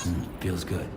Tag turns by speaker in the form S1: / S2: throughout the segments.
S1: Feels good.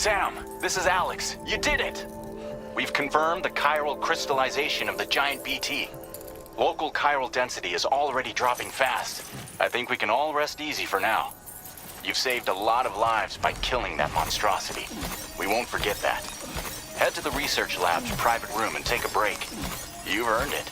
S1: Sam, this is Alex. You did it! We've confirmed the chiral crystallization of the giant BT. Local chiral density is already dropping fast. I think we can all rest easy for now. You've saved a lot of lives by killing that monstrosity. We won't forget that. Head to the research lab's private room and take a break. You've earned it.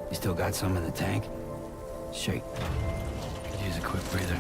S2: You still got some in the tank? Shake. Could use a quick breather.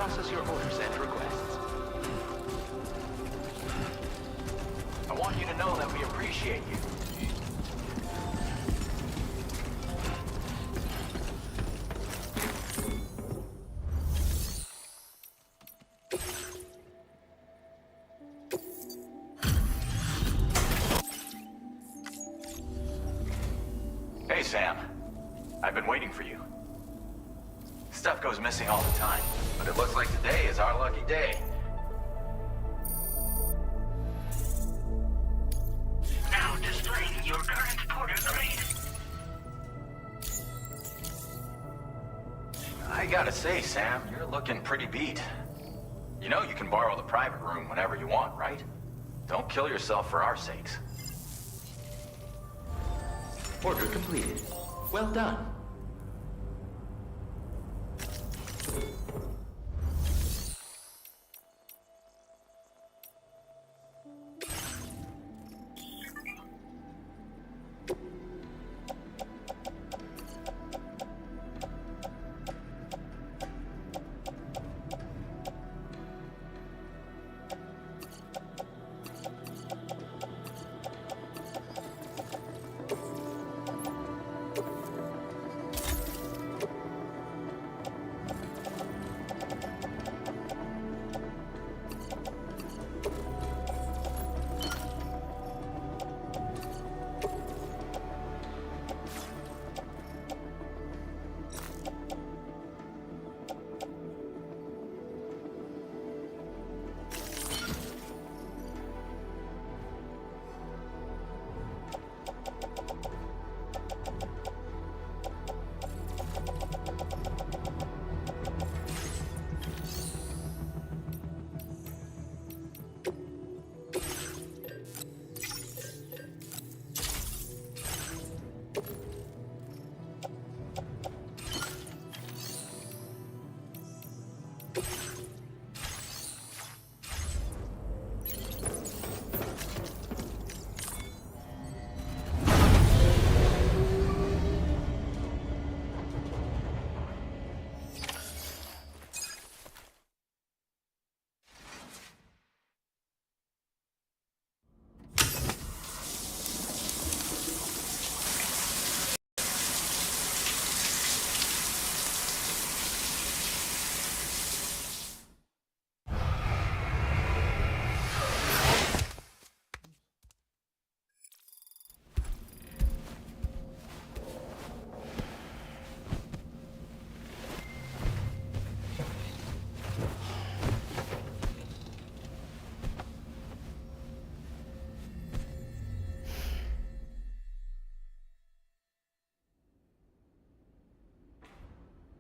S3: process your orders and requests.
S1: I want you to know that we appreciate you. Hey, Sam. I've been waiting for you. Stuff goes missing all the time, but it looks like today is our lucky day.
S4: Now displaying your current porter grade.
S1: I gotta say, Sam, you're looking pretty beat. You know you can borrow the private room whenever you want, right? Don't kill yourself for our sakes.
S3: Order completed. Well done.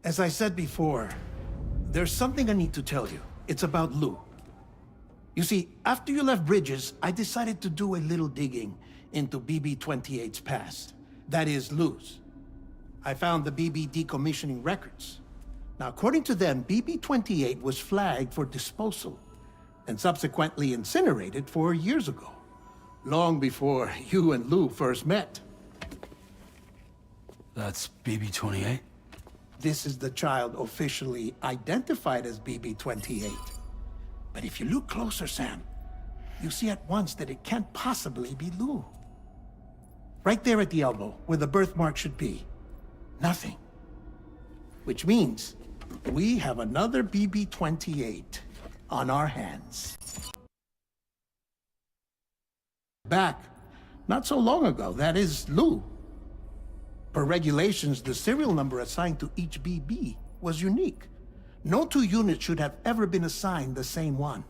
S5: As I said before, there's something I need to tell you. It's about Lou. You see, after you left Bridges, I decided to do a little digging into BB-28's past. That is, Lou's. I found the BB decommissioning records. Now, according to them, BB-28 was flagged for disposal and subsequently incinerated 4 years ago, long before you and Lou first met.
S2: That's BB-28?
S5: This is the child officially identified as BB-28. But if you look closer, Sam, you see at once that it can't possibly be Lou. Right there at the elbow, where the birthmark should be. Nothing. Which means we have another BB-28 on our hands. Back, not so long ago, that is Lou. Per regulations, the serial number assigned to each BB was unique. No two units should have ever been assigned the same one.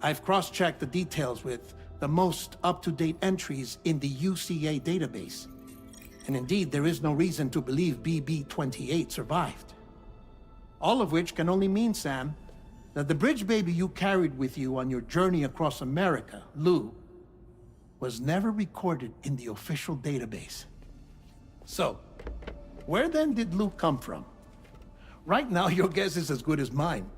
S5: I've cross-checked the details with the most up-to-date entries in the UCA database. And indeed, there is no reason to believe BB-28 survived. All of which can only mean, Sam, that the bridge baby you carried with you on your journey across America, Lou, was never recorded in the official database. So, where then did Lou come from? Right now, your guess is as good as mine.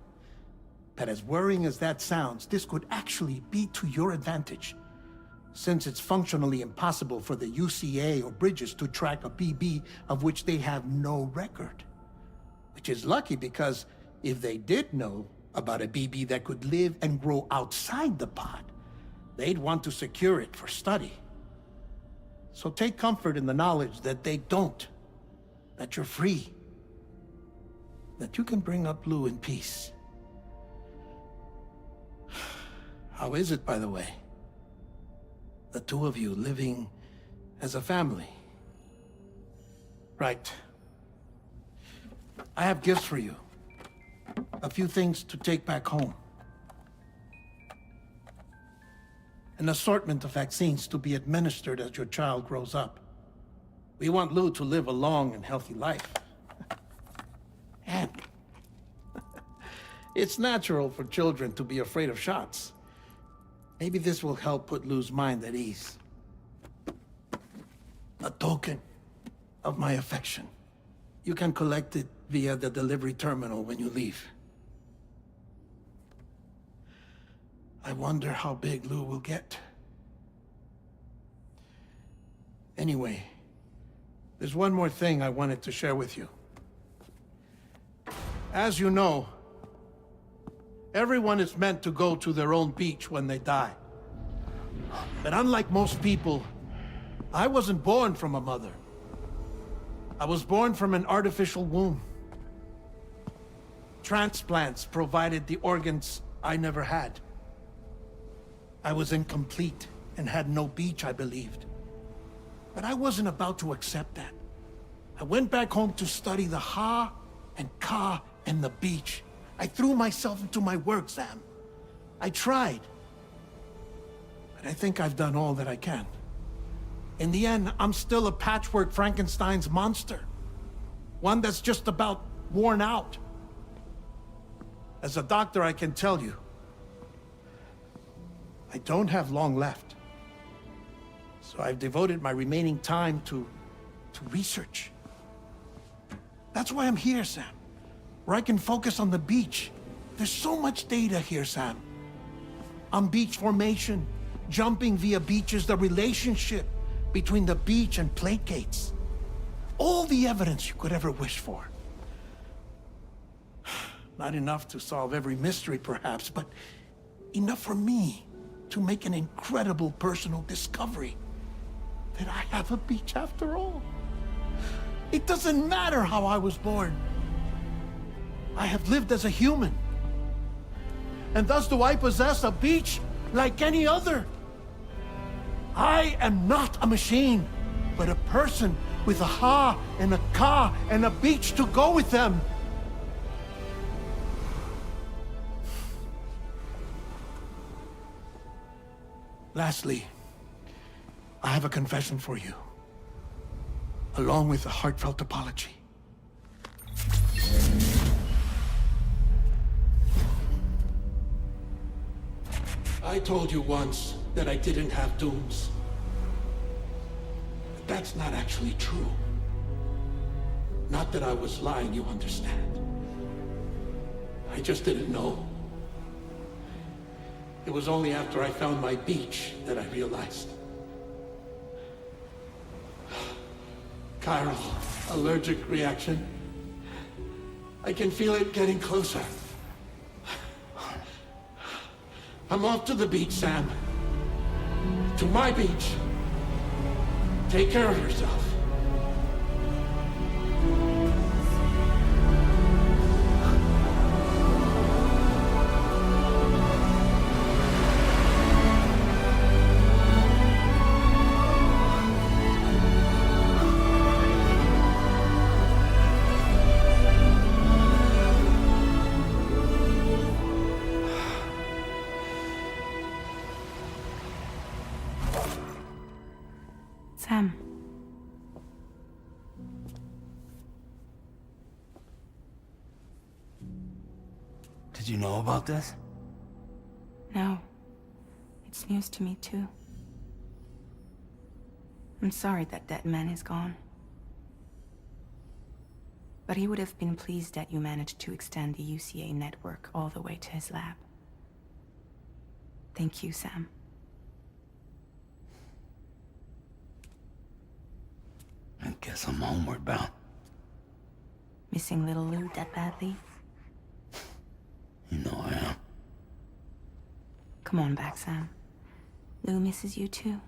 S5: But as worrying as that sounds, this could actually be to your advantage, since it's functionally impossible for the UCA or Bridges to track a BB of which they have no record. Which is lucky because if they did know about a BB that could live and grow outside the pod, they'd want to secure it for study. So take comfort in the knowledge that they don't, that you're free, that you can bring up Lou in peace. How is it, by the way? The two of you living as a family? Right. I have gifts for you. A few things to take back home. An assortment of vaccines to be administered as your child grows up. We want Lou to live a long and healthy life. And it's natural for children to be afraid of shots. Maybe this will help put Lou's mind at ease. A token of my affection. You can collect it via the delivery terminal when you leave. I wonder how big Lou will get. Anyway, there's one more thing I wanted to share with you. As you know, everyone is meant to go to their own beach when they die. But unlike most people, I wasn't born from a mother. I was born from an artificial womb. Transplants provided the organs I never had. I was incomplete and had no beach, I believed. But I wasn't about to accept that. I went back home to study the Ha and Ka and the beach. I threw myself into my work, Sam. I tried. But I think I've done all that I can. In the end, I'm still a patchwork Frankenstein's monster. One that's just about worn out. As a doctor, I can tell you, I don't have long left. So I've devoted my remaining time to research. That's why I'm here, Sam. Where I can focus on the beach. There's so much data here, Sam. On beach formation, jumping via beaches, the relationship between the beach and placates. All the evidence you could ever wish for. Not enough to solve every mystery, perhaps, but enough for me to make an incredible personal discovery. That I have a beach after all. It doesn't matter how I was born. I have lived as a human. And thus do I possess a beach like any other. I am not a machine, but a person with a Ha and a Ka and a beach to go with them. Lastly, I have a confession for you, along with a heartfelt apology. I told you once that I didn't have dooms. But that's not actually true. Not that I was lying, you understand. I just didn't know. It was only after I found my beach that I realized. Chiral allergic reaction. I can feel it getting closer. I'm off to the beach, Sam. To my beach. Take care of yourself.
S6: Sam.
S2: Did you know about this?
S6: No. It's news to me, too. I'm sorry that man is gone. But he would have been pleased that you managed to extend the UCA network all the way to his lab. Thank you, Sam.
S2: I guess I'm homeward bound.
S6: Missing little Lou that badly? Come on back, Sam. Lou misses you too.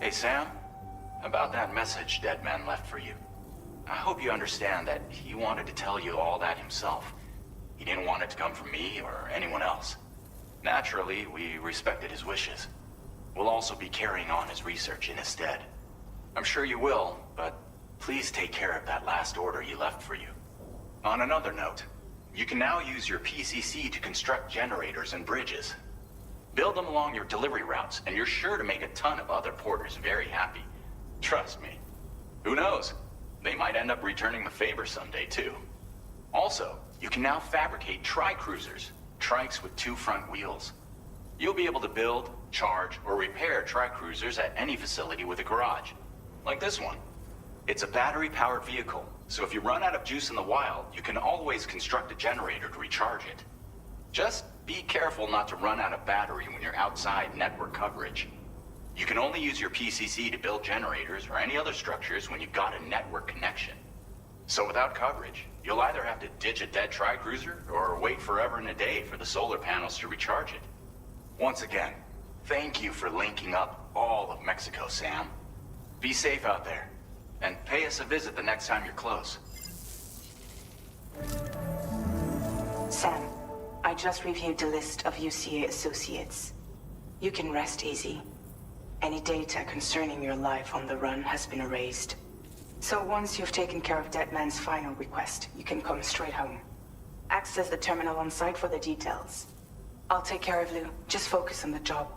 S1: Hey, Sam. About that message Deadman left for you. I hope you understand that he wanted to tell you all that himself. He didn't want it to come from me or anyone else. Naturally, we respected his wishes. We'll also be carrying on his research in his stead. I'm sure you will, but please take care of that last order he left for you. On another note, you can now use your PCC to construct generators and bridges. Build them along your delivery routes, and you're sure to make a ton of other porters very happy. Trust me. Who knows? They might end up returning the favor someday, too. Also, you can now fabricate tri-cruisers, trikes with 2 front wheels. You'll be able to build, charge, or repair tri-cruisers at any facility with a garage. Like this one. It's a battery-powered vehicle, so if you run out of juice in the wild, you can always construct a generator to recharge it. Just Be careful not to run out of battery when you're outside network coverage. You can only use your PCC to build generators or any other structures when you've got a network connection. So without coverage, you'll either have to ditch a dead tri-cruiser or wait forever and a day for the solar panels to recharge it. Once again, thank you for linking up all of Mexico, Sam. Be safe out there, and pay us a visit the next time you're close.
S6: Sam, I just reviewed the list of UCA associates. You can rest easy. Any data concerning your life on the run has been erased. So once you've taken care of Deadman's final request, you can come straight home. Access the terminal on site for the details. I'll take care of Lou. Just focus on the job.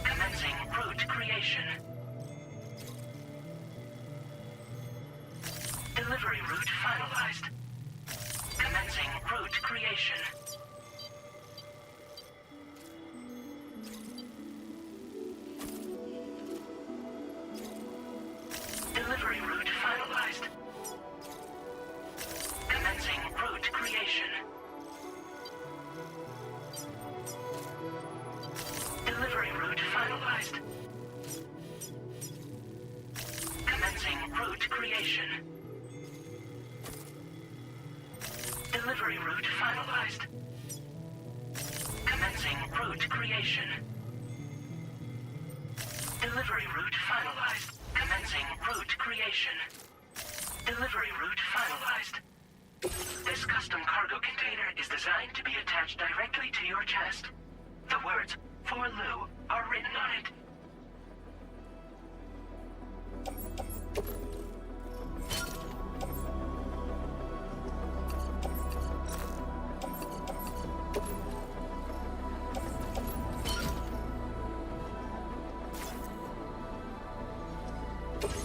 S4: Commencing route creation. Delivery route finalized. Commencing route creation. Delivery route finalized. Commencing route creation. Delivery route finalized. Commencing route creation. Delivery route finalized. Commencing route creation. Delivery route finalized. Commencing route creation. Delivery route finalized. This custom cargo container is designed to be attached directly to your chest. The words, "For Lou," are written on it.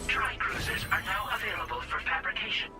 S4: Tri-cruisers are now available for fabrication.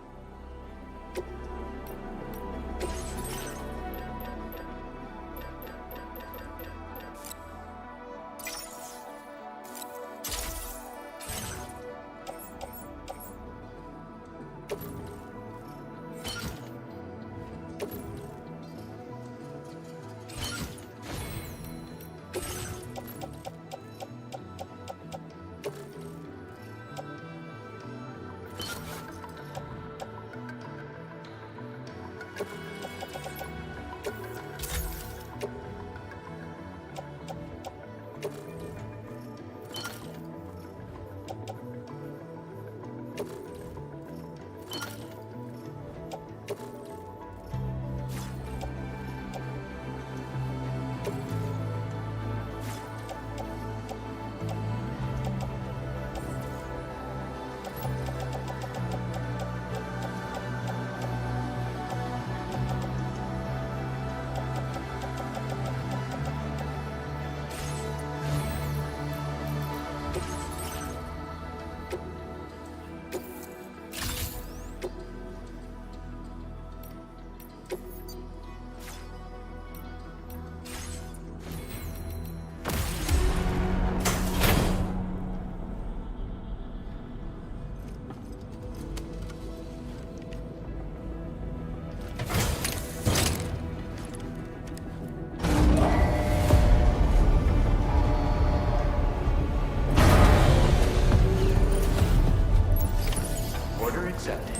S3: Order accepted.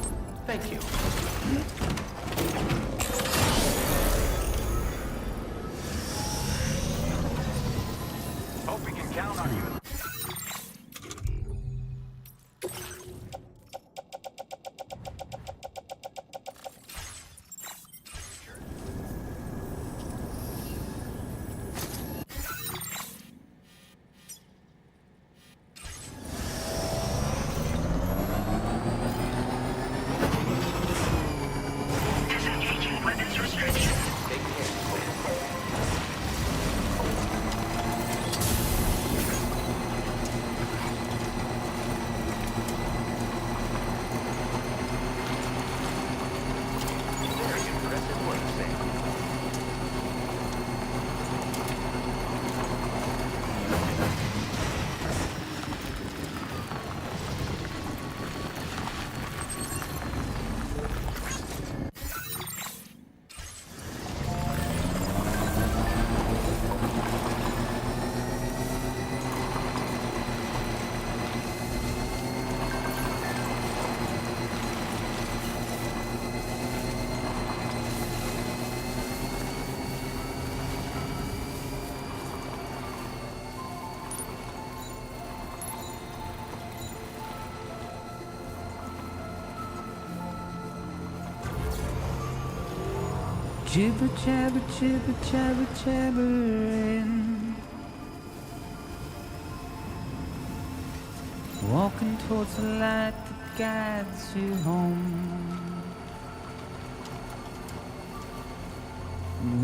S3: Thank you.
S1: Hope we can count on you.
S4: Disengaging weapons restriction.
S3: Take care.
S2: Jibber jabber jibber jabber jabbering, walking towards the light that guides you home.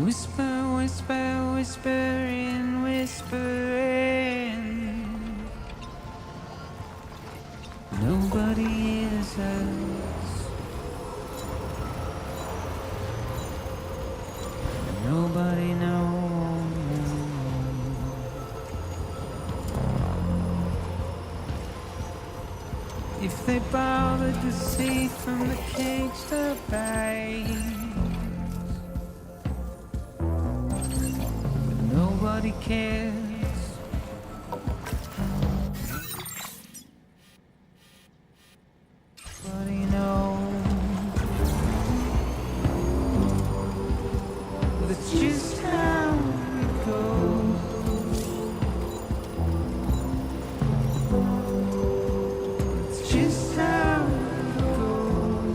S2: Whisper, whisper, whispering, whispering. Nobody hears us. Nobody knows. If they bothered to see from the cage to bay. Nobody cares. Nobody knows. That's just how it goes. It's just how it goes.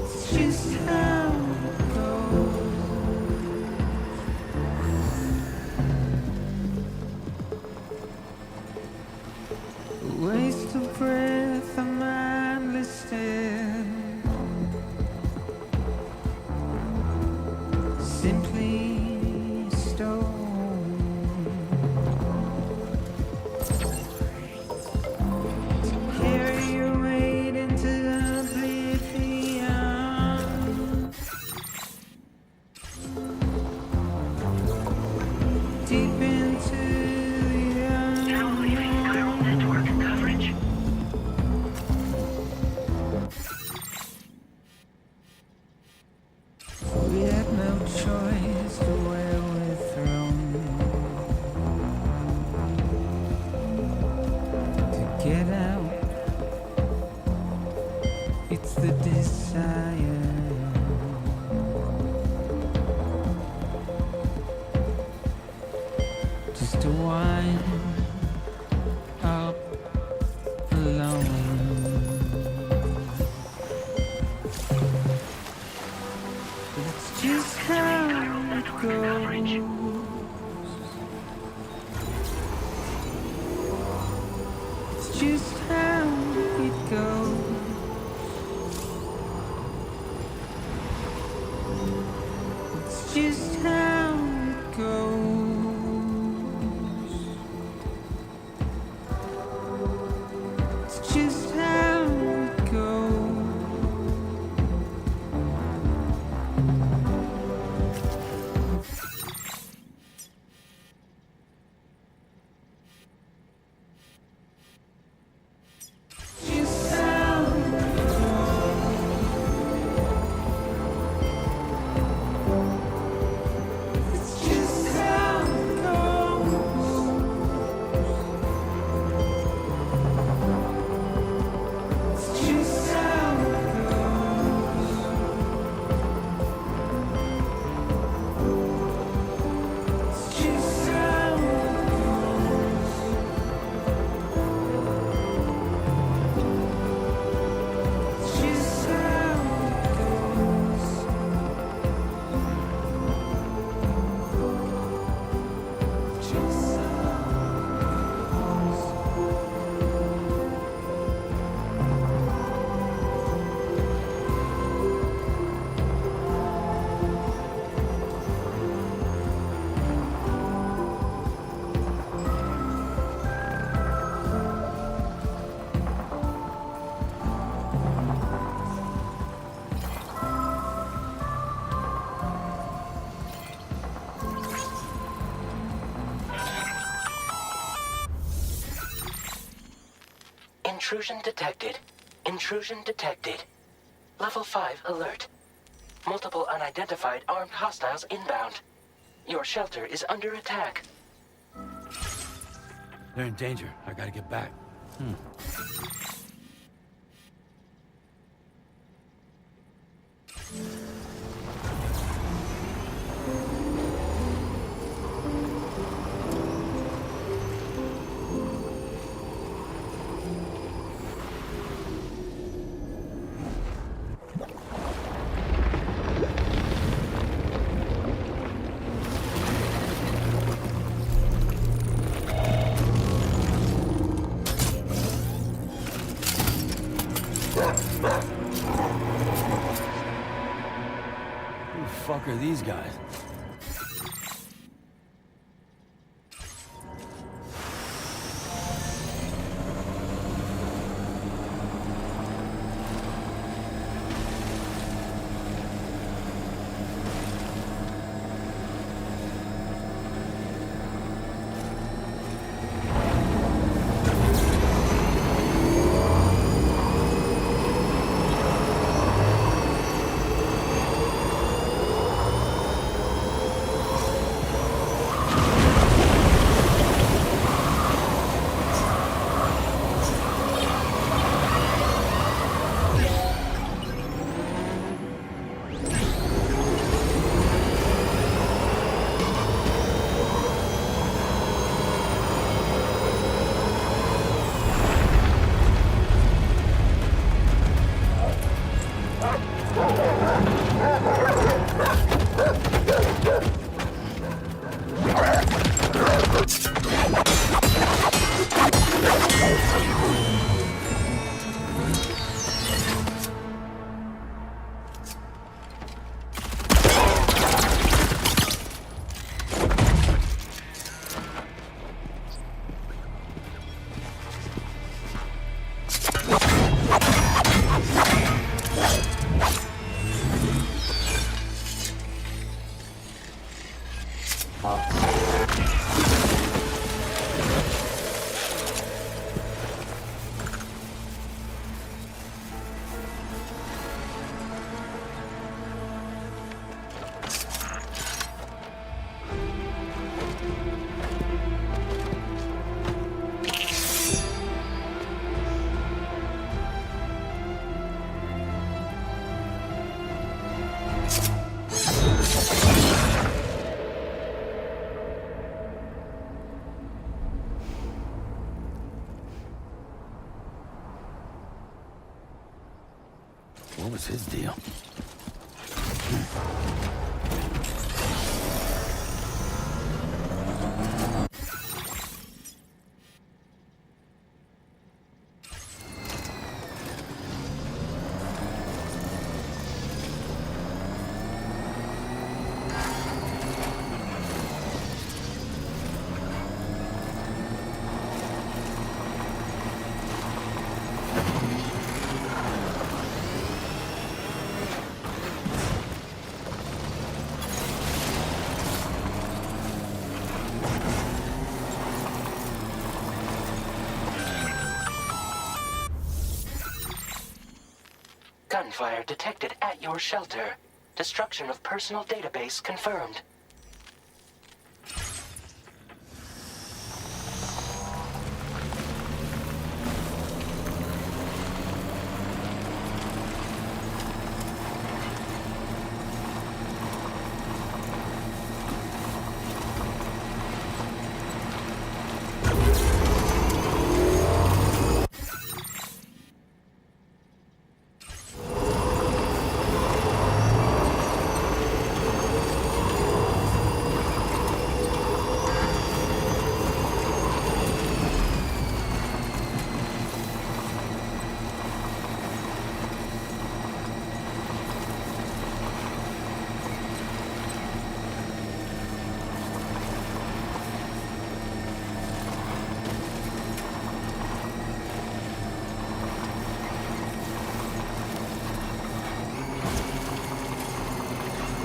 S2: It's just how. Waste of breath, a mindless stare. Simply stone. To carry your weight into oblivion. Deep into the
S4: Now leaving chiral network coverage.
S2: we had no choice to where we're thrown. To get out, it's the desire. Just to wind up alone. It's just how it goes. It's just how it goes. It's just how it goes. It's just how it goes. Just how it goes. It's just how it goes. It's just how it goes. It's just how it goes. It's just how it goes. Just
S4: Intrusion detected. Intrusion detected. Level 5 alert. Multiple unidentified armed hostiles inbound. Your shelter is under attack.
S2: They're in danger. I gotta get back. fuck are these guys? What was his deal?
S4: Gunfire detected at your shelter. Destruction of personal database confirmed.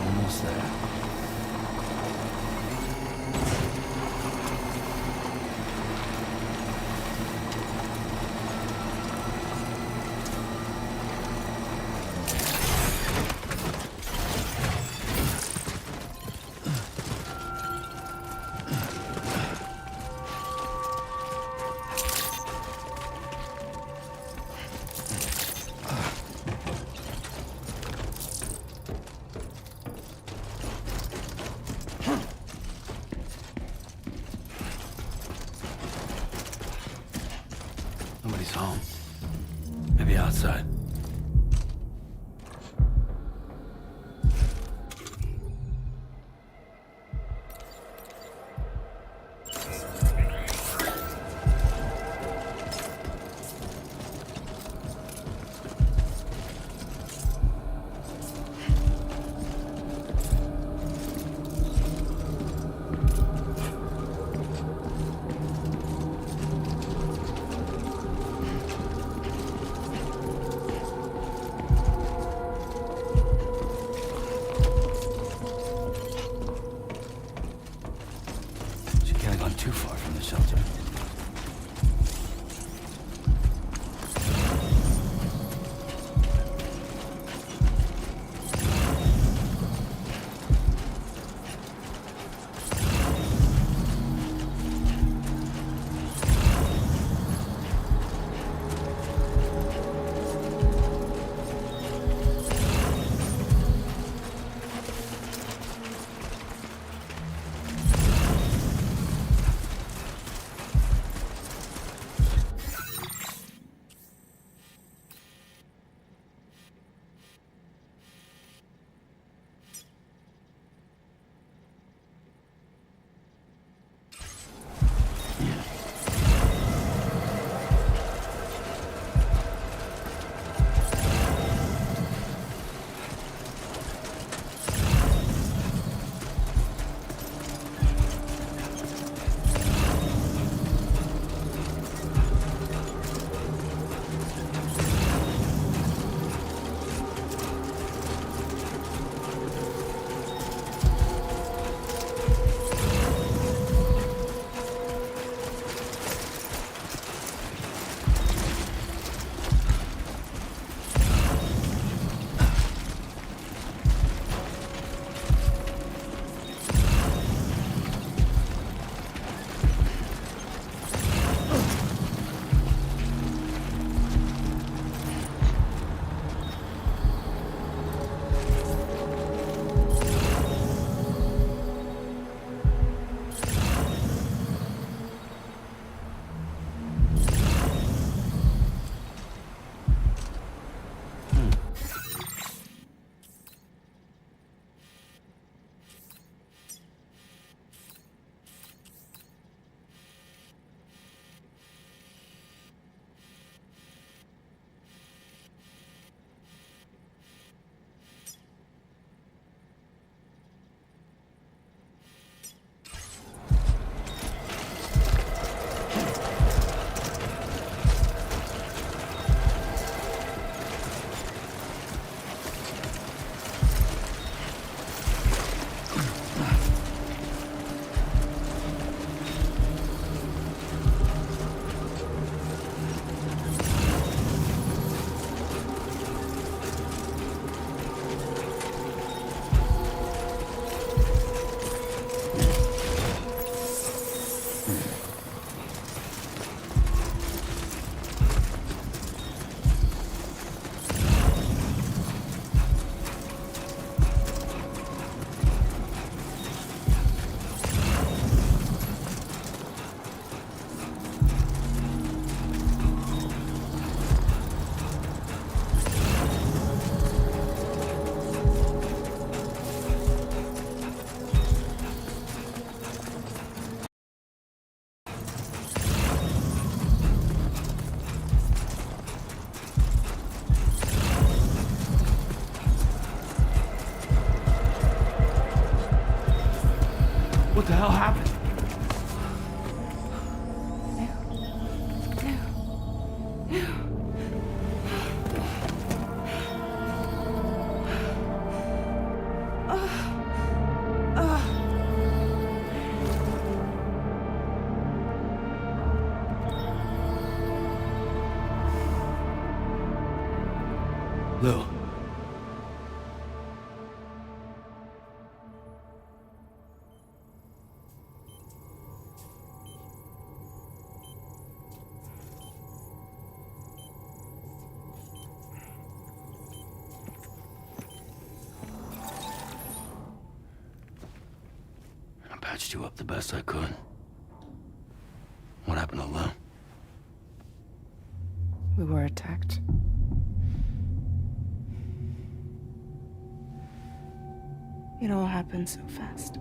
S2: Almost there. Nobody's home. Maybe outside.
S3: What the hell happened?
S2: Lou. I patched you up the best I could. What happened to Lou?
S6: We were attacked. It all happened so fast.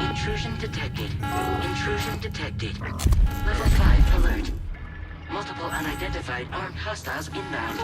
S4: Intrusion detected. Intrusion detected. Level 5 alert. Multiple unidentified armed hostiles inbound.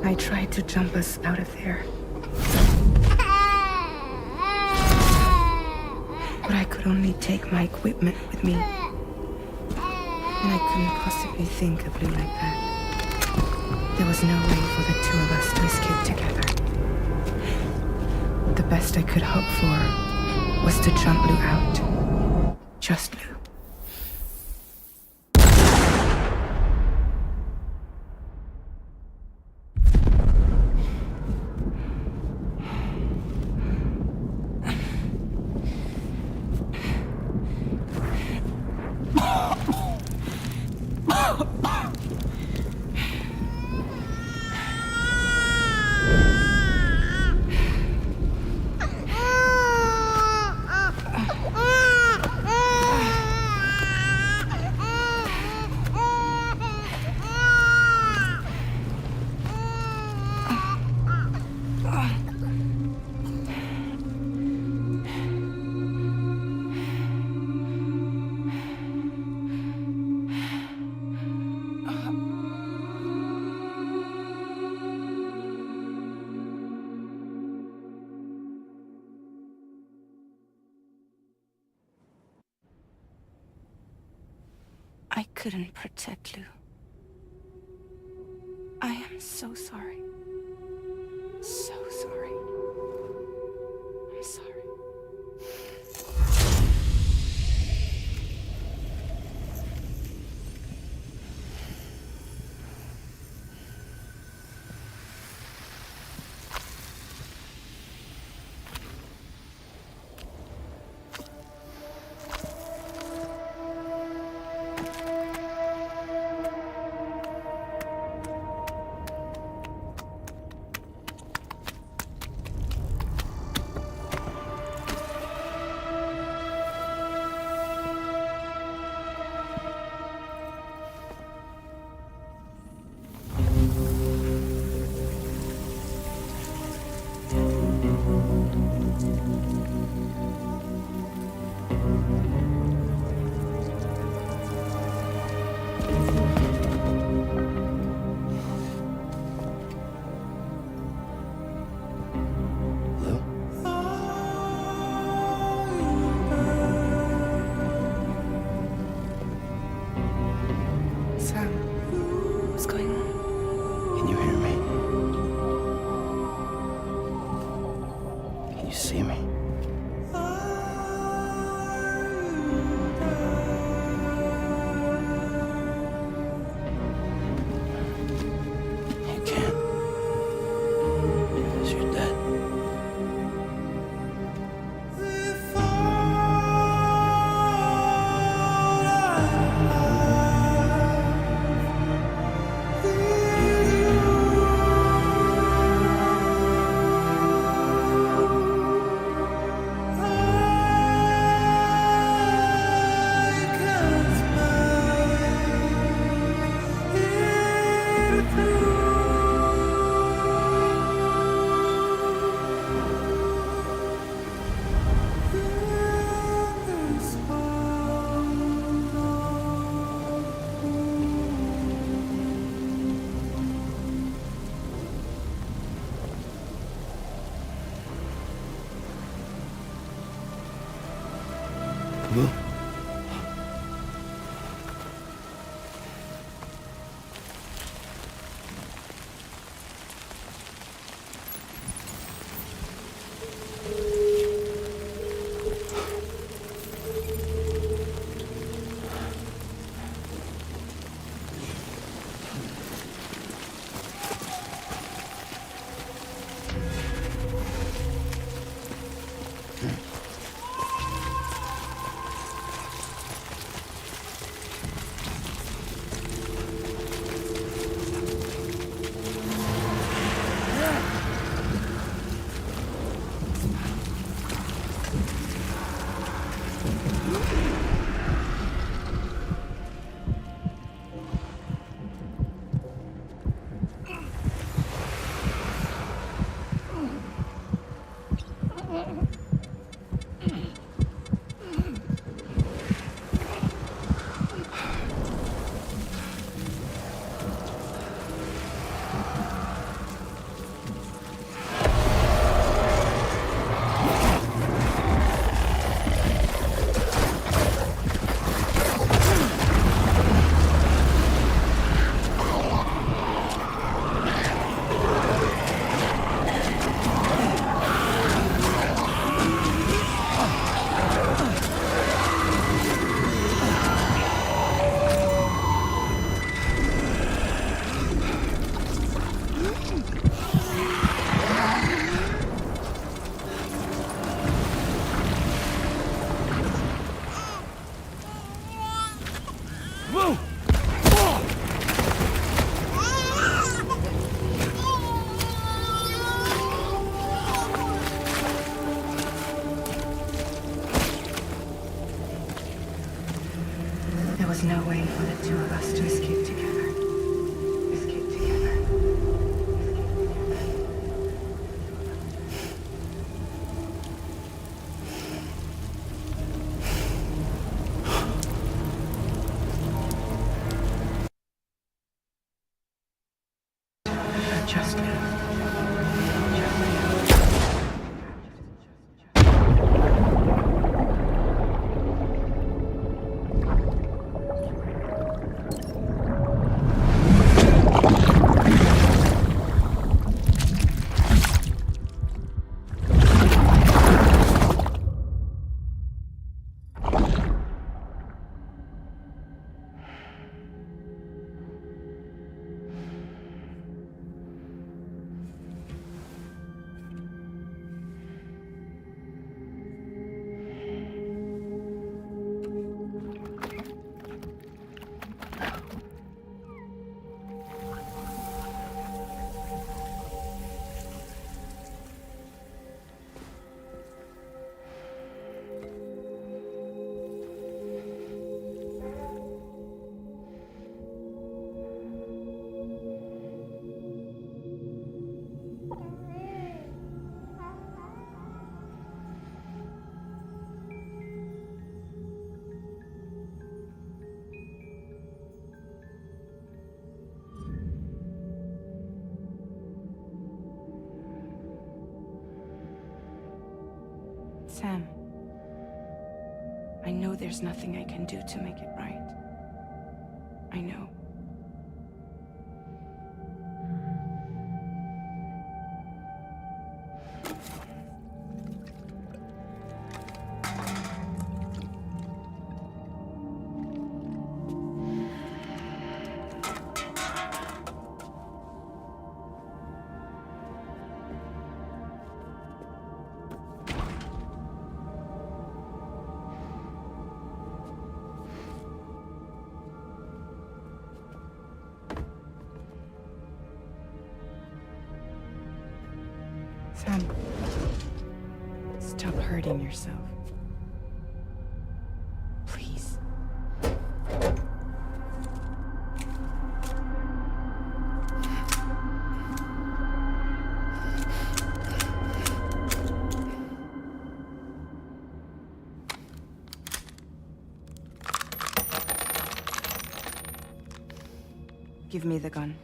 S4: I tried to jump us out of there. But I could only take my equipment with me. And I couldn't possibly think of Lou like that. There was no way for the two of us to escape together. The best I could hope for was to jump Lou out. Just Lou. I couldn't protect Lou. I am so sorry. So sorry. I'm sorry.
S6: There was no way for the two of us to escape together. Escape together. Just now. Sam, I know there's nothing I can do to make it right. I know. Sam, stop hurting yourself. Please. Give me the gun.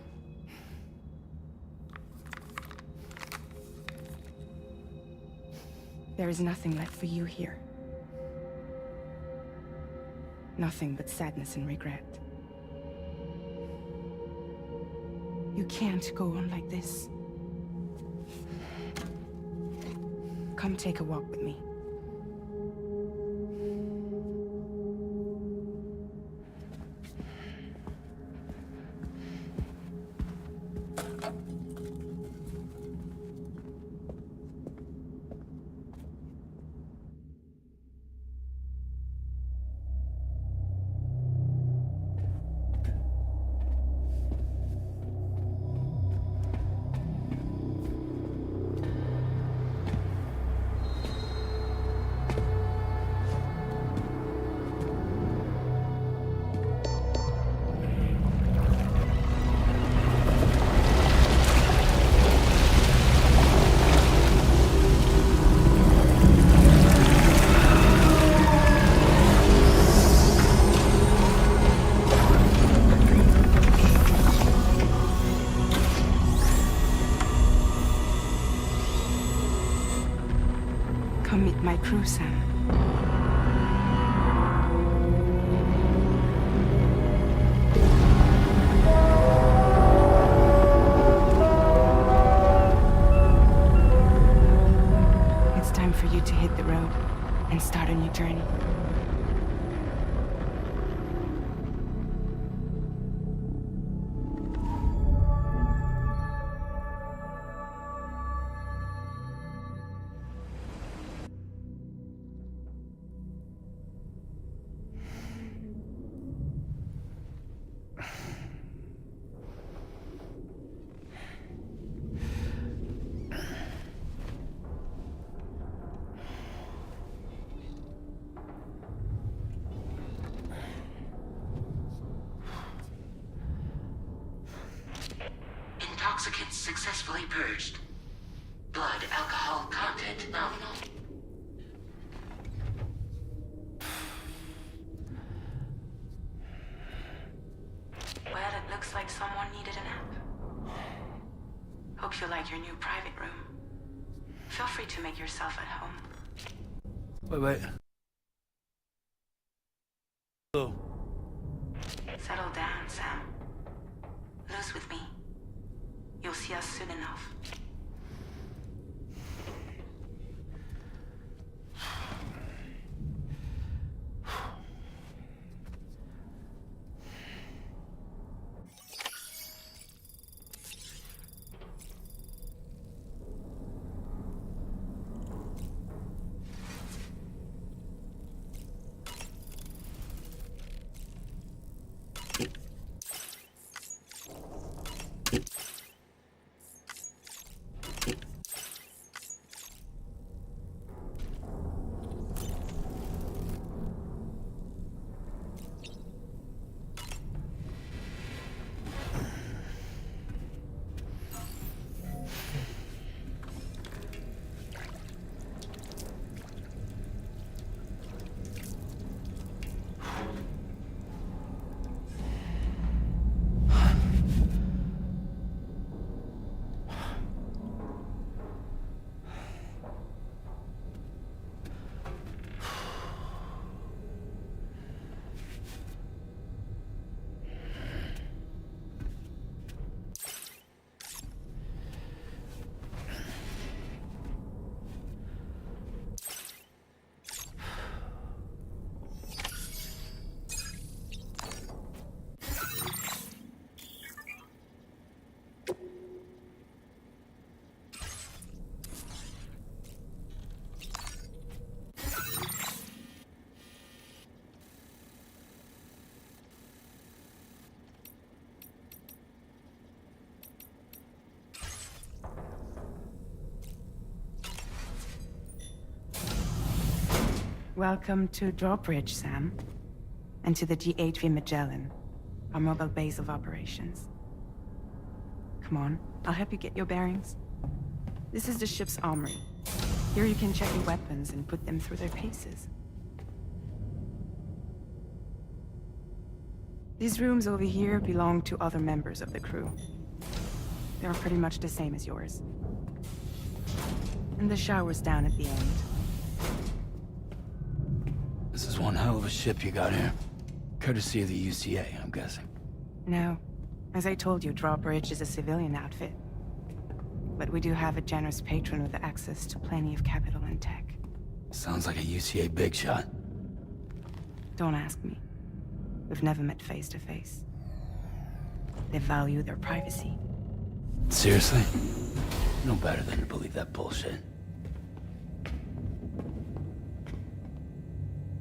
S6: There is nothing left for you here. Nothing but sadness and regret. You can't go on like this. Come take a walk with me. Come meet my crew, Sam. It's time for you to hit the road and start a new journey.
S4: Intoxicants successfully purged. Blood alcohol content nominal.
S6: Well, it looks like someone needed a nap. Hope you like your new private room. Feel free to make yourself at home.
S2: Wait. Oh.
S6: Settle down, Sam. Lose with me. You'll see us soon enough. Welcome to Drawbridge, Sam. And to the GHV Magellan, our mobile base of operations. Come on, I'll help you get your bearings. This is the ship's armory. Here you can check your weapons and put them through their paces. These rooms over here belong to other members of the crew. They're pretty much the same as yours. And the shower's down at the end.
S2: This is one hell of a ship you got here. Courtesy of the UCA, I'm guessing.
S6: No. As I told you, Drawbridge is a civilian outfit. But we do have a generous patron with access to plenty of capital and tech.
S2: Sounds like a UCA big shot.
S6: Don't ask me. We've never met face to face. They value their privacy.
S2: Seriously? No better than to believe that bullshit.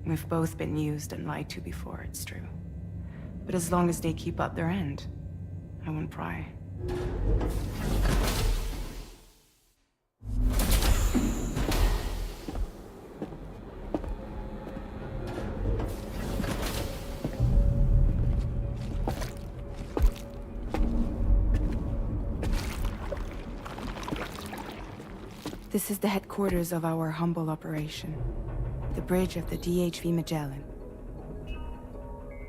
S6: We've both been used and lied to before, it's true. But as long as they keep up their end, I won't pry. This is the headquarters of our humble operation. The bridge of the DHV Magellan.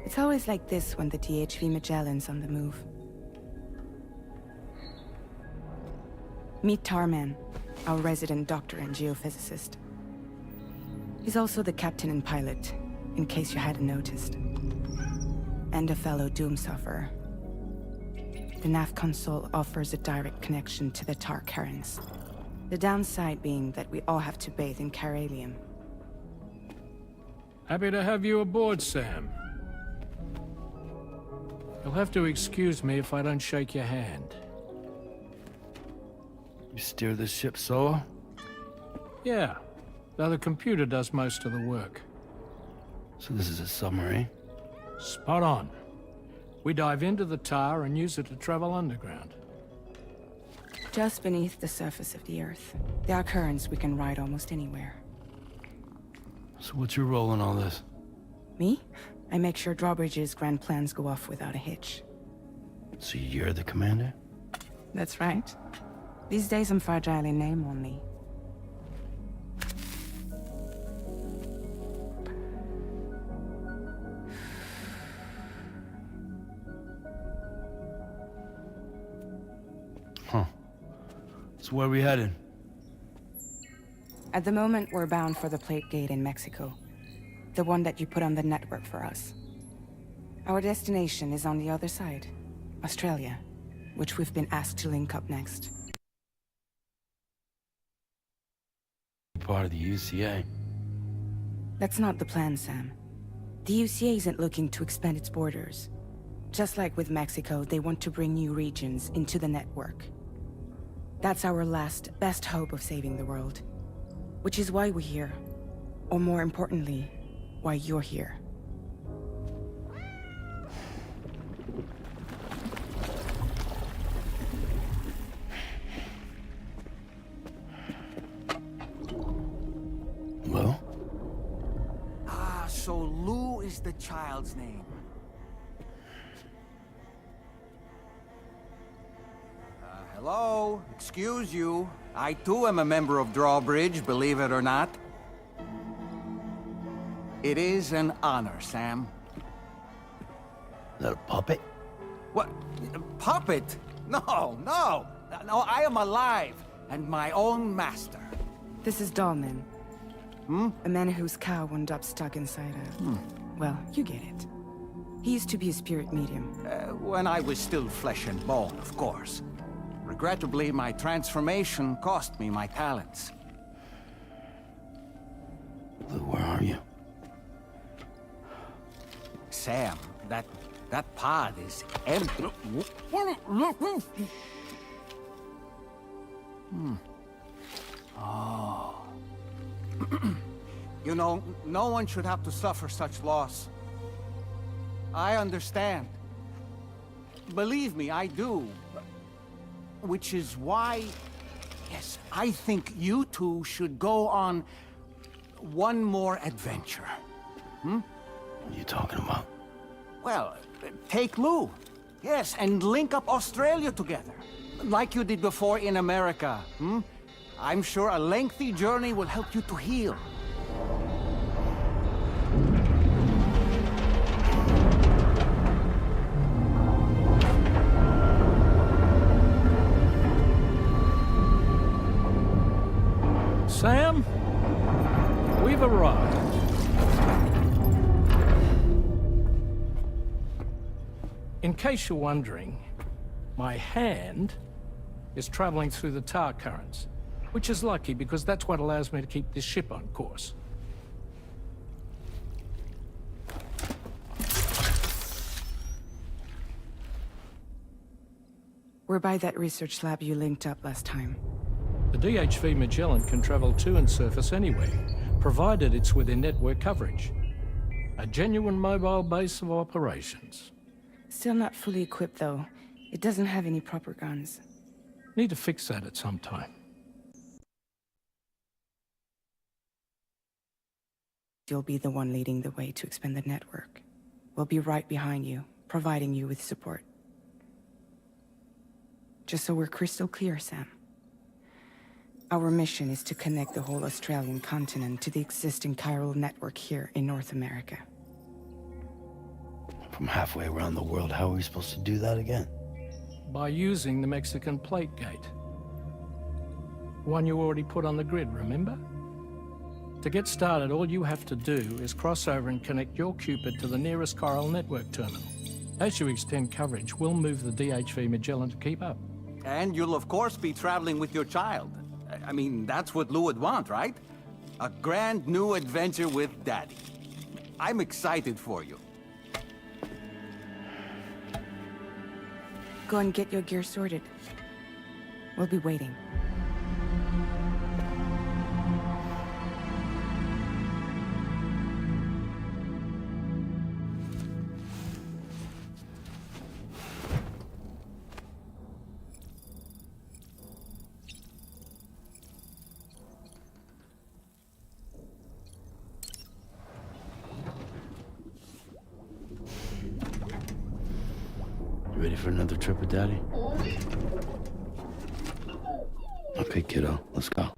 S6: It's always like this when the DHV Magellan's on the move. Meet Tarman, our resident doctor and geophysicist. He's also the captain and pilot, in case you hadn't noticed. And a fellow Doom sufferer. The nav console offers a direct connection to the Tarkarans. The downside being that we all have to bathe in Karelium.
S3: Happy to have you aboard, Sam. You'll have to excuse me if I don't shake your hand.
S2: You steer this ship solo?
S3: Yeah, though the computer does most of the work.
S2: So this is a submarine?
S3: Spot on. We dive into the tar and use it to travel underground.
S6: Just beneath the surface of the Earth, there are currents we can ride almost anywhere.
S2: So what's your role in all this?
S6: Me? I make sure Drawbridge's grand plans go off without a hitch.
S2: So you're the commander?
S6: That's right. These days I'm fragile in name only.
S2: Huh. So where are we headed?
S6: At the moment, we're bound for the Plate Gate in Mexico. The one that you put on the network for us. Our destination is on the other side, Australia, which we've been asked to link up next.
S2: Part of the UCA.
S6: That's not the plan, Sam. The UCA isn't looking to expand its borders. Just like with Mexico, they want to bring new regions into the network. That's our last, best hope of saving the world. Which is why we're here. Or more importantly, why you're here.
S2: Well?
S7: Ah, so Lou is the child's name. Hello? Excuse you. I too am a member of Drawbridge, believe it or not. It is an honor, Sam.
S2: Is that a puppet?
S7: What? Puppet? No, no! No, I am alive, and my own master.
S6: This is Dahlman. A man whose cow wound up stuck inside a... Well, you get it. He used to be a spirit medium.
S7: When I was still flesh and bone, of course. Regrettably, my transformation cost me my talents.
S2: Lou, where are you?
S7: Sam, that pod is empty. Oh. You know, no one should have to suffer such loss. I understand. Believe me, I do. Which is why, yes, I think you two should go on one more adventure.
S2: What are you talking about?
S7: Well, take Lou. Yes, and link up Australia together. Like you did before in America. I'm sure a lengthy journey will help you to heal.
S3: Sam, we've arrived. In case you're wondering, my hand is traveling through the tar currents, which is lucky because that's what allows me to keep this ship on course.
S6: We're by that research lab you linked up last time.
S3: The DHV Magellan can travel to and surface anywhere, provided it's within network coverage. A genuine mobile base of operations.
S6: Still not fully equipped, though. It doesn't have any proper guns.
S3: Need to fix that at some time.
S6: You'll be the one leading the way to expand the network. We'll be right behind you, providing you with support. Just so we're crystal clear, Sam. Our mission is to connect the whole Australian continent to the existing chiral network here in North America.
S2: From halfway around the world, how are we supposed to do that again?
S3: By using the Mexican plate gate. One you already put on the grid, remember? To get started, all you have to do is cross over and connect your Cupid to the nearest chiral network terminal. As you extend coverage, we'll move the DHV Magellan to keep up.
S7: And you'll of course be traveling with your child. I mean, that's what Lou would want, right? A grand new adventure with Daddy. I'm excited for you.
S6: Go and get your gear sorted. We'll be waiting.
S2: You ready for another trip with Daddy? Okay, kiddo, let's go.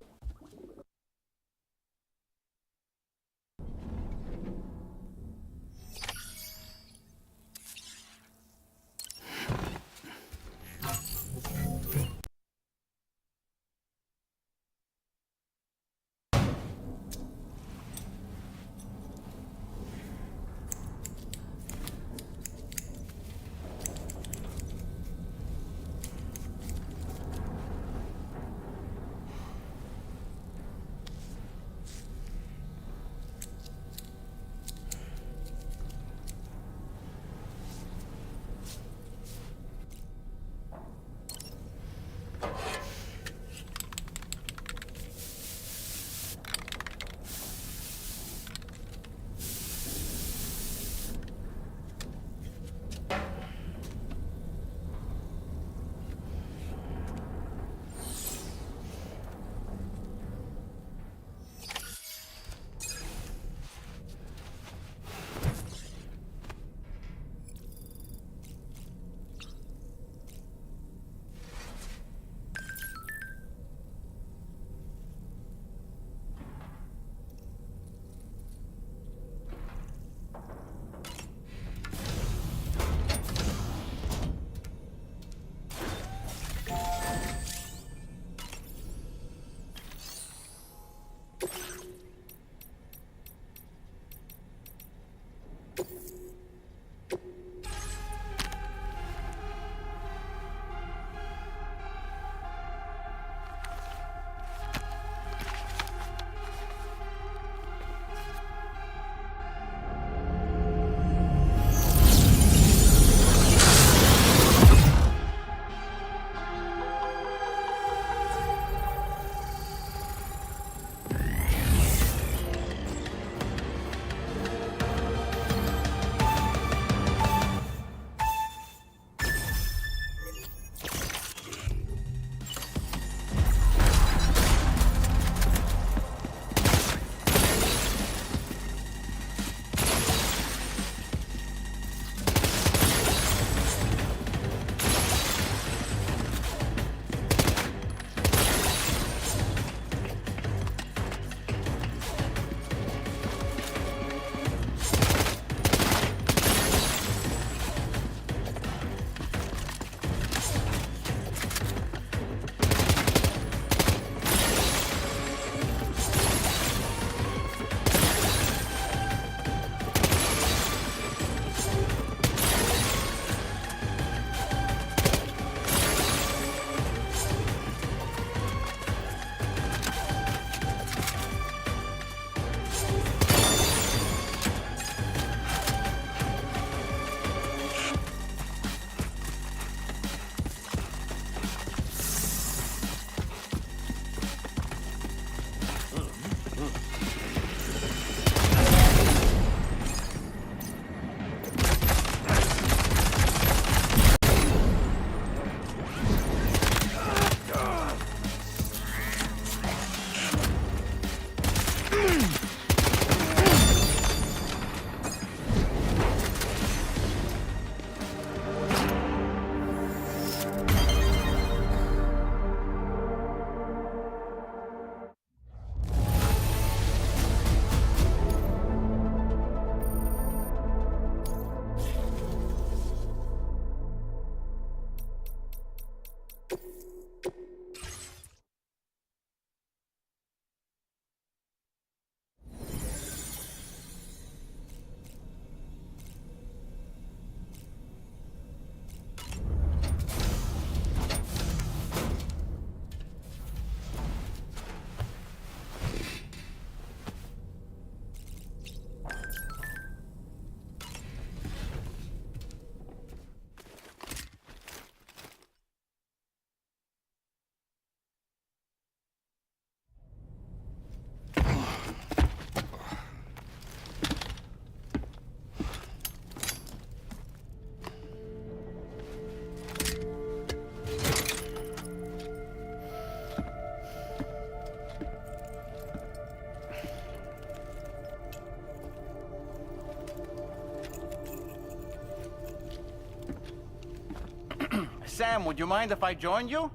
S7: Sam, would you mind if I joined you?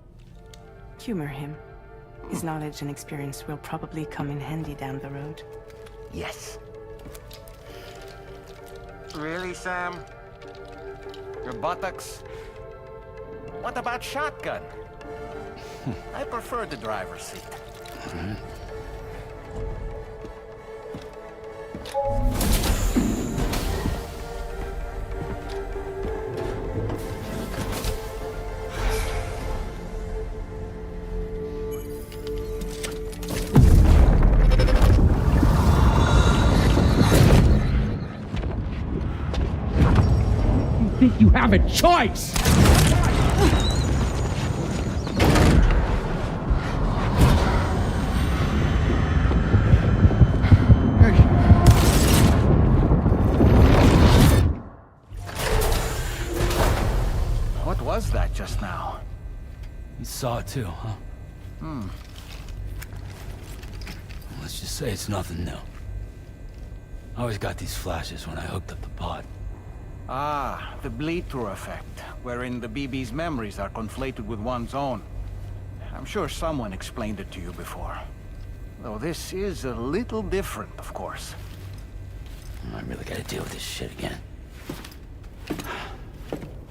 S6: Humor him. His knowledge and experience will probably come in handy down the road.
S7: Yes. Really, Sam? Your buttocks? What about shotgun? I prefer the driver's seat.
S8: Think you have a choice?
S7: What was that just now?
S2: You saw it too, huh? Let's just say it's nothing new. I always got these flashes when I hooked up the pod.
S7: Ah, the bleed-through effect, wherein the BB's memories are conflated with one's own. I'm sure someone explained it to you before. Though this is a little different, of course.
S2: I really gotta deal with this shit again.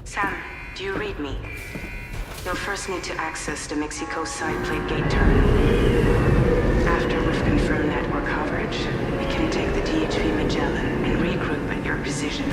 S6: Sam, do you read me? You'll first need to access the Mexico side plate gate terminal. After we've confirmed network coverage, we can take the DHV Magellan and regroup at your position.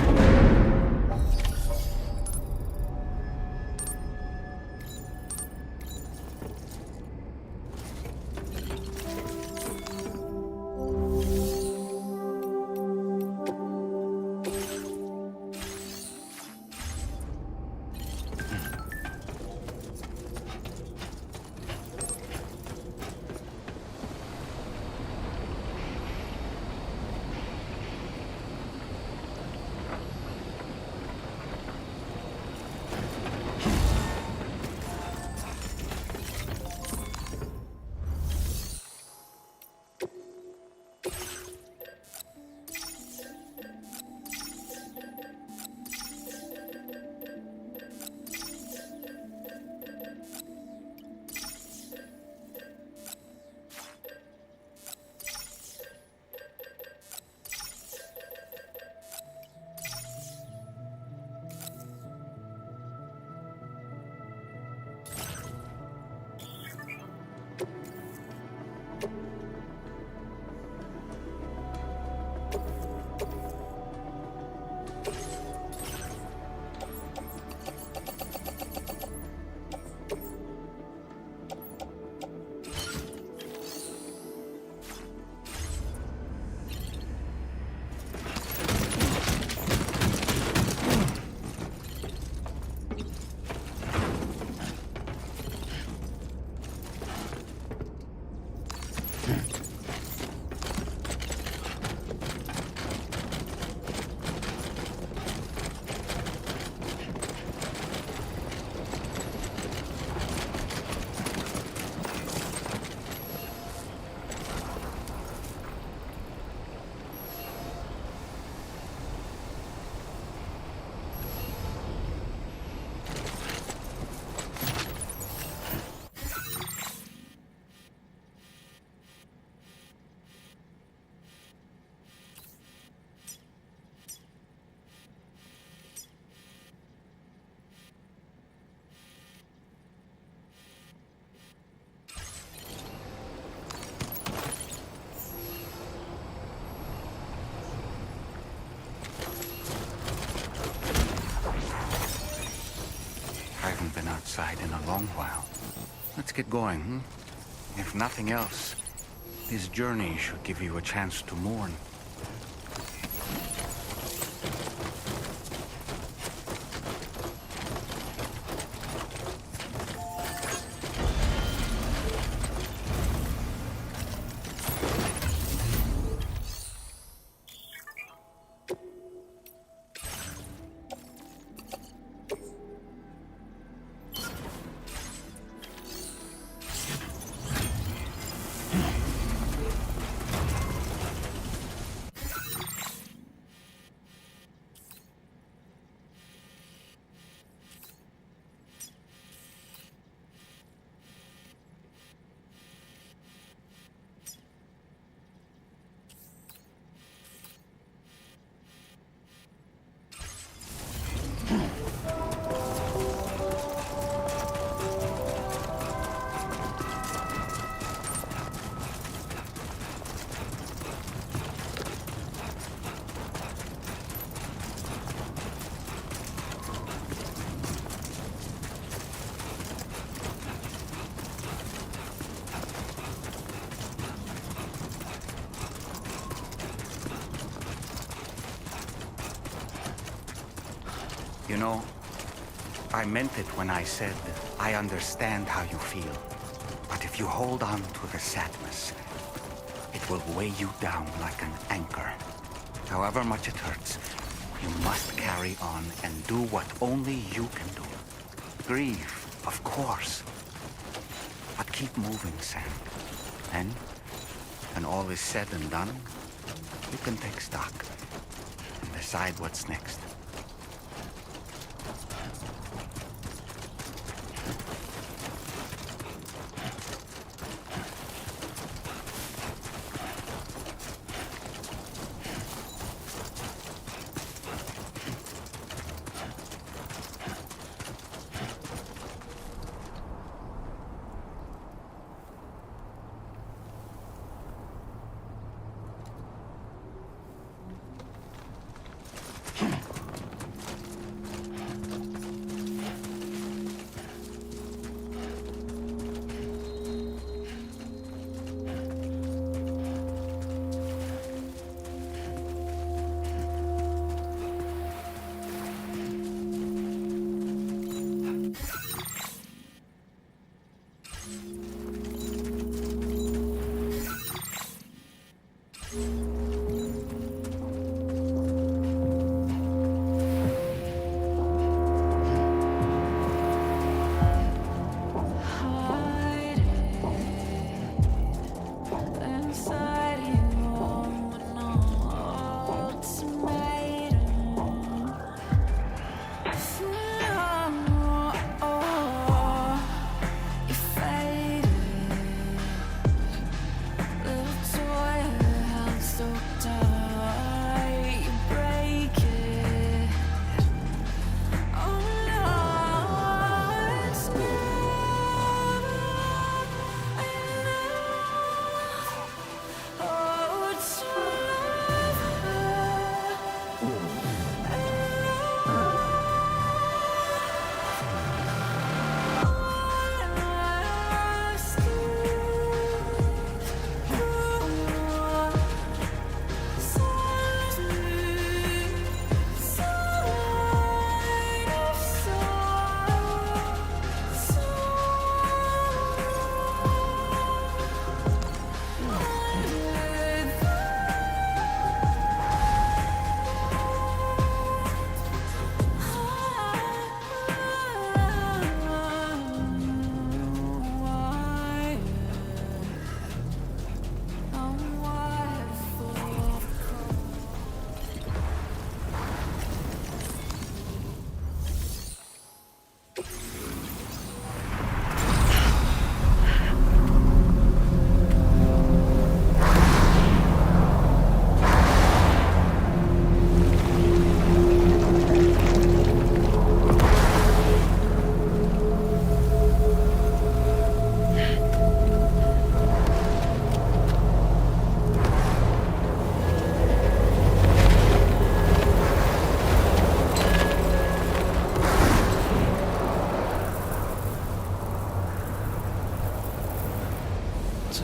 S7: Been outside in a long while. Let's get going, hmm? If nothing else, this journey should give you a chance to mourn. You know, I meant it when I said I understand how you feel. But if you hold on to the sadness, it will weigh you down like an anchor. However much it hurts, you must carry on and do what only you can do. Grieve, of course. But keep moving, Sam. And when all is said and done, you can take stock and decide what's next.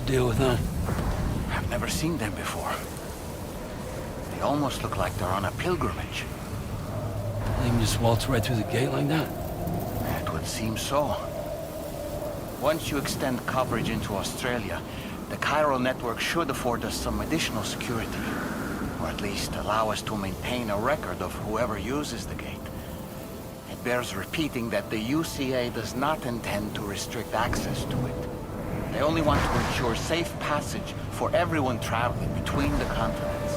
S2: Deal with them.
S7: I've never seen them before. They almost look like they're on a pilgrimage.
S2: They can just waltz right through the gate like that?
S7: It would seem so. Once you extend coverage into Australia, the chiral network should afford us some additional security. Or at least allow us to maintain a record of whoever uses the gate. It bears repeating that the UCA does not intend to restrict access to it. They only want to ensure safe passage for everyone traveling between the continents.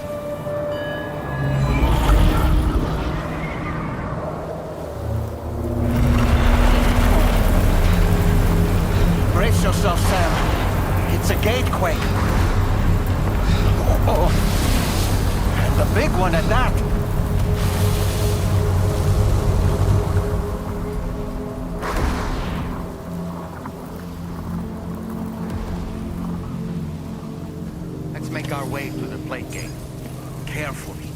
S7: Brace yourself, Sam. It's a gatequake. Oh, and a big one at that. Make our way to the plate gate. Carefully.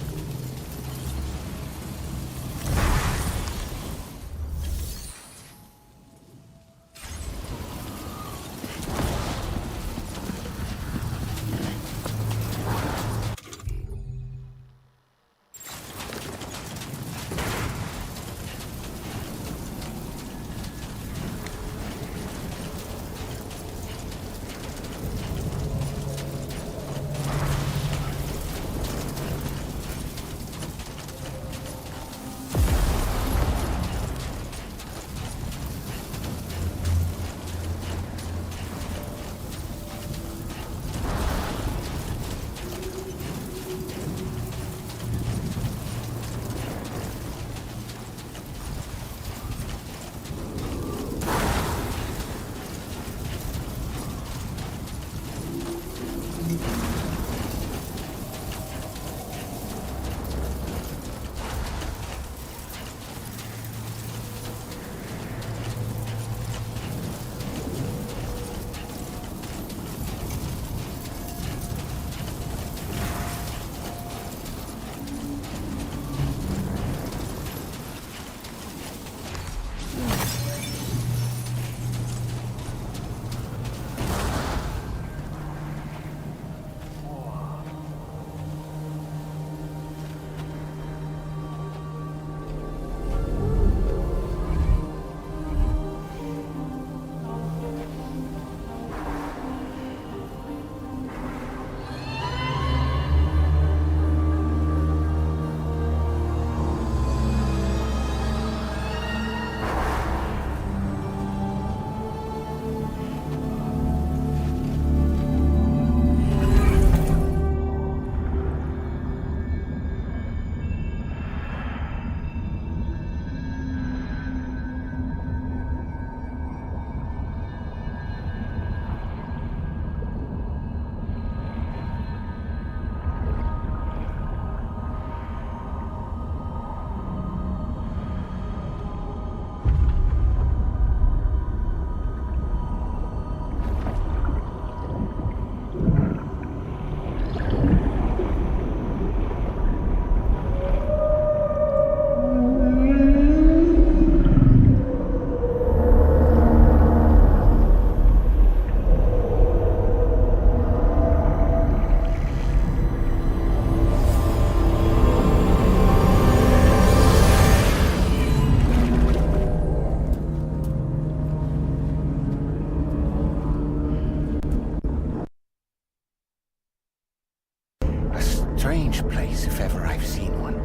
S7: is, if ever I've seen one.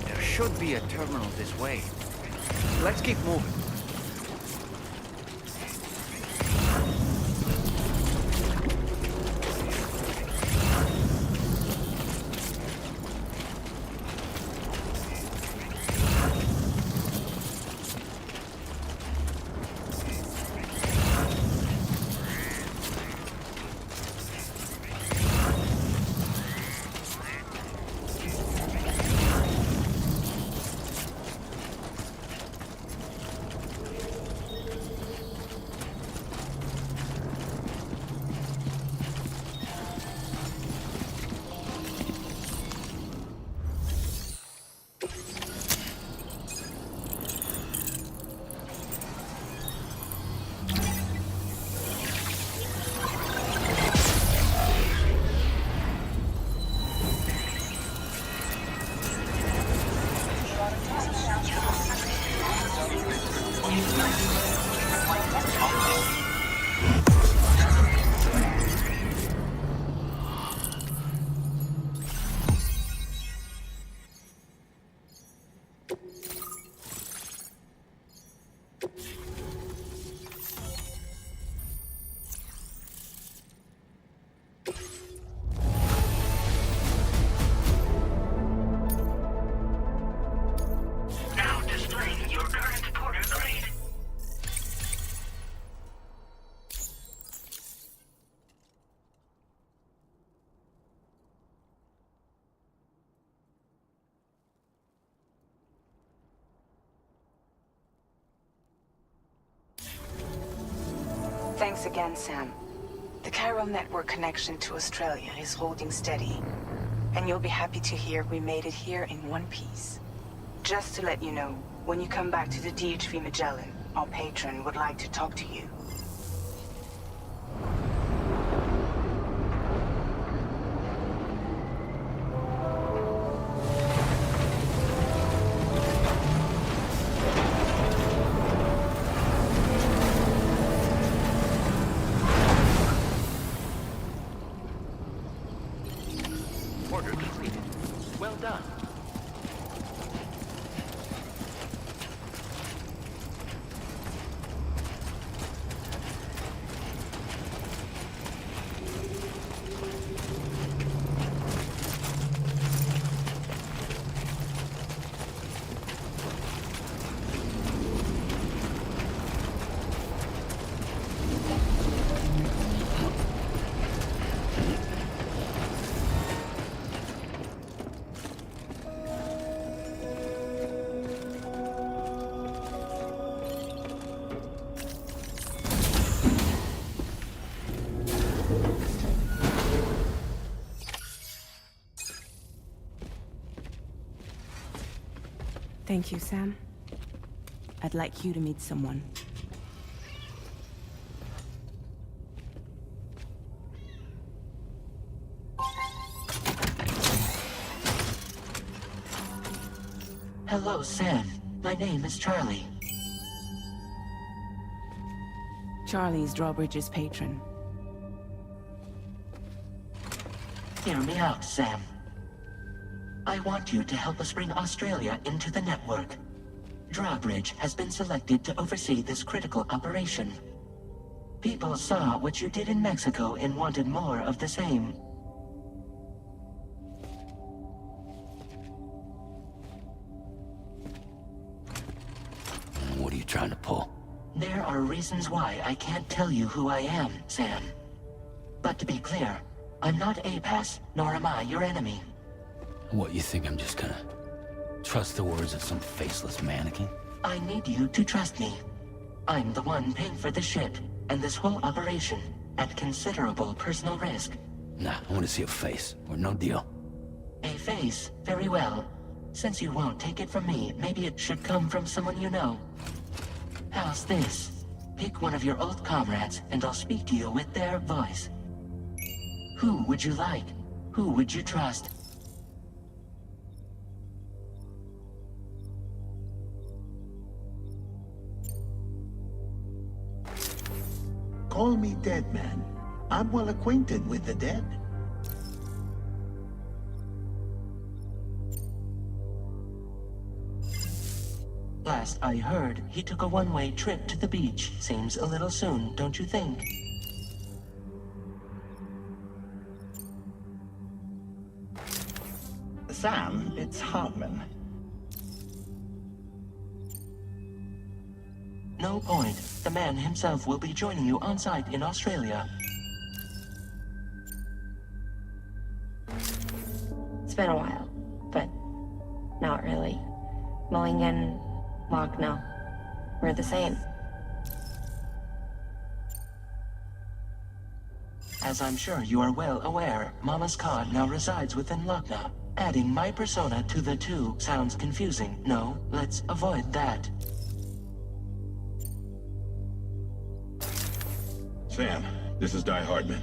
S7: There should be a terminal this way. Let's keep moving.
S4: Now displaying your current porter grade.
S6: Thanks again, Sam. The chiral network connection to Australia is holding steady. And you'll be happy to hear we made it here in one piece. Just to let you know, when you come back to the DHV Magellan, our patron would like to talk to you.
S4: Order completed. Well done.
S6: Thank you, Sam. I'd like you to meet someone.
S9: Hello, Sam. My name is Charlie.
S6: Charlie's Drawbridge's patron.
S9: Hear me out, Sam. I want you to help us bring Australia into the network. Drawbridge has been selected to oversee this critical operation. People saw what you did in Mexico and wanted more of the same.
S2: What are you trying to pull?
S9: There are reasons why I can't tell you who I am, Sam. But to be clear, I'm not APAS, nor am I your enemy.
S2: What, you think I'm just gonna trust the words of some faceless mannequin?
S9: I need you to trust me. I'm the one paying for the ship and this whole operation at considerable personal risk.
S2: Nah, I want to see a face, or no deal.
S9: A face, very well. Since you won't take it from me, maybe it should come from someone you know. How's this? Pick one of your old comrades, and I'll speak to you with their voice. Who would you like? Who would you trust?
S10: call me dead man. I'm well acquainted with the dead.
S9: Last I heard, he took a one-way trip to the beach. Seems a little soon, don't you think?
S10: Sam, it's Hartman.
S9: No point. The man himself will be joining you on site in Australia.
S11: It's been a while, but not really. Mulligan, Lochno, we're the same.
S9: As I'm sure you are well aware, Mama's car now resides within Lochna. Adding my persona to the two sounds confusing. No, let's avoid that.
S12: Sam, this is Di Hardman.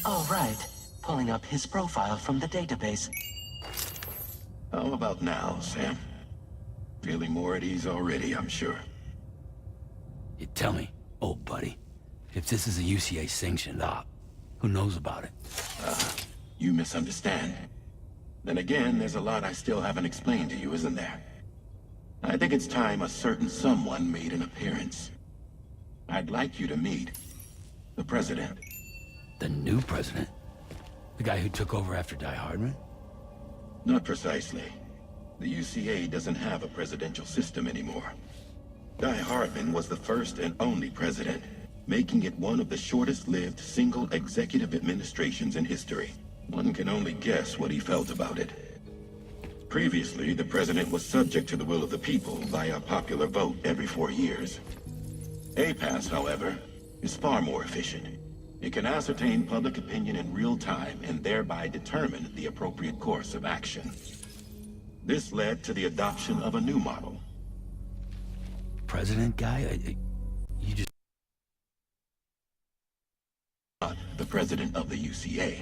S9: All right. Pulling up his profile from the database.
S12: How about now, Sam? Feeling more at ease already, I'm sure.
S2: You tell me, old buddy, if this is a UCA sanctioned op, who knows about it?
S12: You misunderstand. Then again, there's a lot I still haven't explained to you, isn't there? I think it's time a certain someone made an appearance. I'd like you to meet the president.
S2: The new president? The guy who took over after Di Hardman?
S12: Not precisely. The UCA doesn't have a presidential system anymore. Di Hardman was the first and only president, making it one of the shortest-lived single executive administrations in history. One can only guess what he felt about it. Previously, the president was subject to the will of the people via popular vote every 4 years. APAS, however, is far more efficient. It can ascertain public opinion in real time and thereby determine the appropriate course of action. This led to the adoption of a new model.
S2: President guy? You just...
S12: Not the president of the UCA.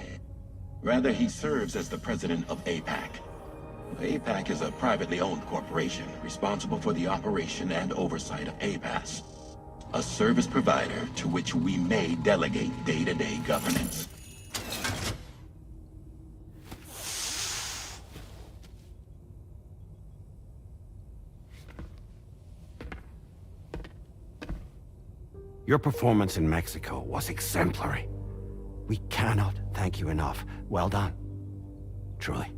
S12: Rather, he serves as the president of APAC. APAC is a privately owned corporation responsible for the operation and oversight of APAS, a service provider to which we may delegate day-to-day governance.
S13: Your performance in Mexico was exemplary. We cannot thank you enough. Well done. Truly.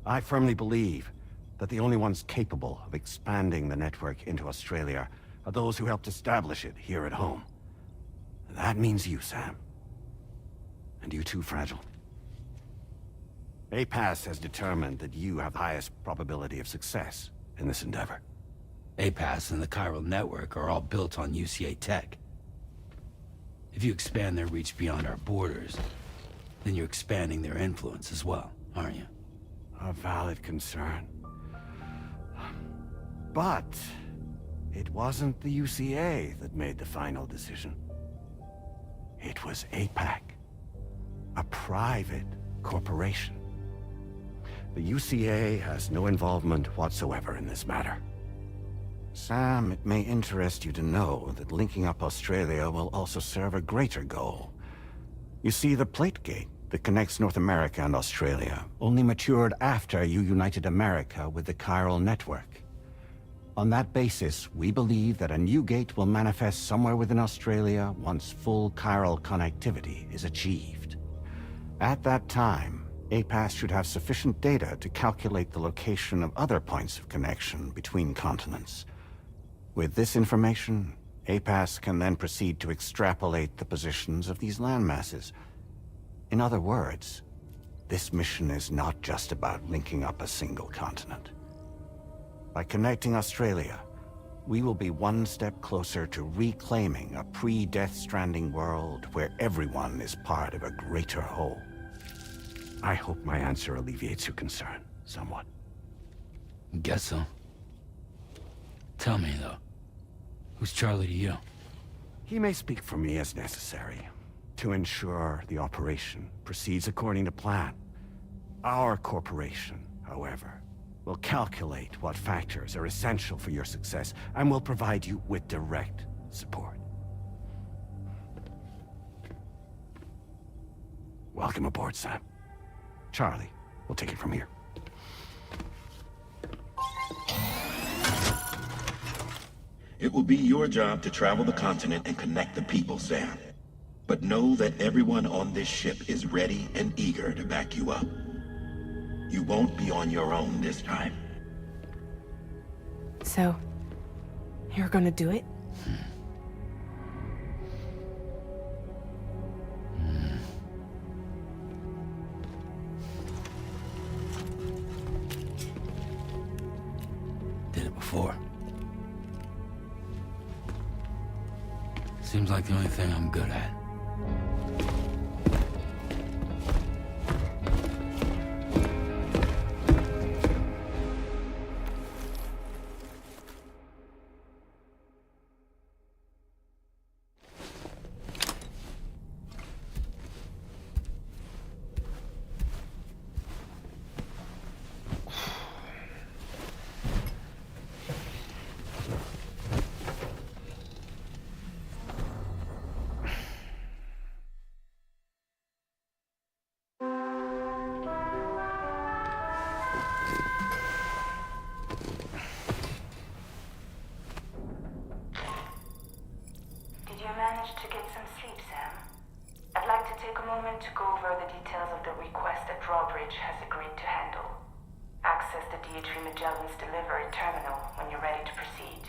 S13: I firmly believe that the only ones capable of expanding the network into Australia are those who helped establish it here at home. That means you, Sam. And you too, Fragile. APAS has determined that you have the highest probability of success in this endeavor.
S2: APAS and the chiral network are all built on UCA tech. If you expand their reach beyond our borders, then you're expanding their influence as well, aren't you?
S13: A valid concern. But it wasn't the UCA that made the final decision. It was APAC, a private corporation. The UCA has no involvement whatsoever in this matter. Sam, it may interest you to know that linking up Australia will also serve a greater goal. You see, the plate gate that connects North America and Australia only matured after you united America with the chiral network. On that basis, we believe that a new gate will manifest somewhere within Australia once full chiral connectivity is achieved. At that time, APAS should have sufficient data to calculate the location of other points of connection between continents. With this information, APAS can then proceed to extrapolate the positions of these landmasses. In other words, this mission is not just about linking up a single continent. By connecting Australia, we will be one step closer to reclaiming a pre-Death Stranding world where everyone is part of a greater whole. I hope my answer alleviates your concern somewhat.
S2: Guess so. Tell me, though, who's Charlie to you?
S13: He may speak for me as necessary to ensure the operation proceeds according to plan. Our corporation however, will calculate what factors are essential for your success and will provide you with direct support. Welcome aboard, Sam. Charlie, we'll take it from here.
S12: It will be your job to travel the continent and connect the people, Sam. But know that everyone on this ship is ready and eager to back you up. You won't be on your own this time.
S6: So, you're gonna do it?
S2: Did it before. Seems like the only thing I'm good at.
S6: Did you manage to get some sleep, Sam? I'd like to take a moment to go over the details of the request that Drawbridge has agreed to handle. Access the D.H. Magellan's delivery terminal when you're ready to proceed.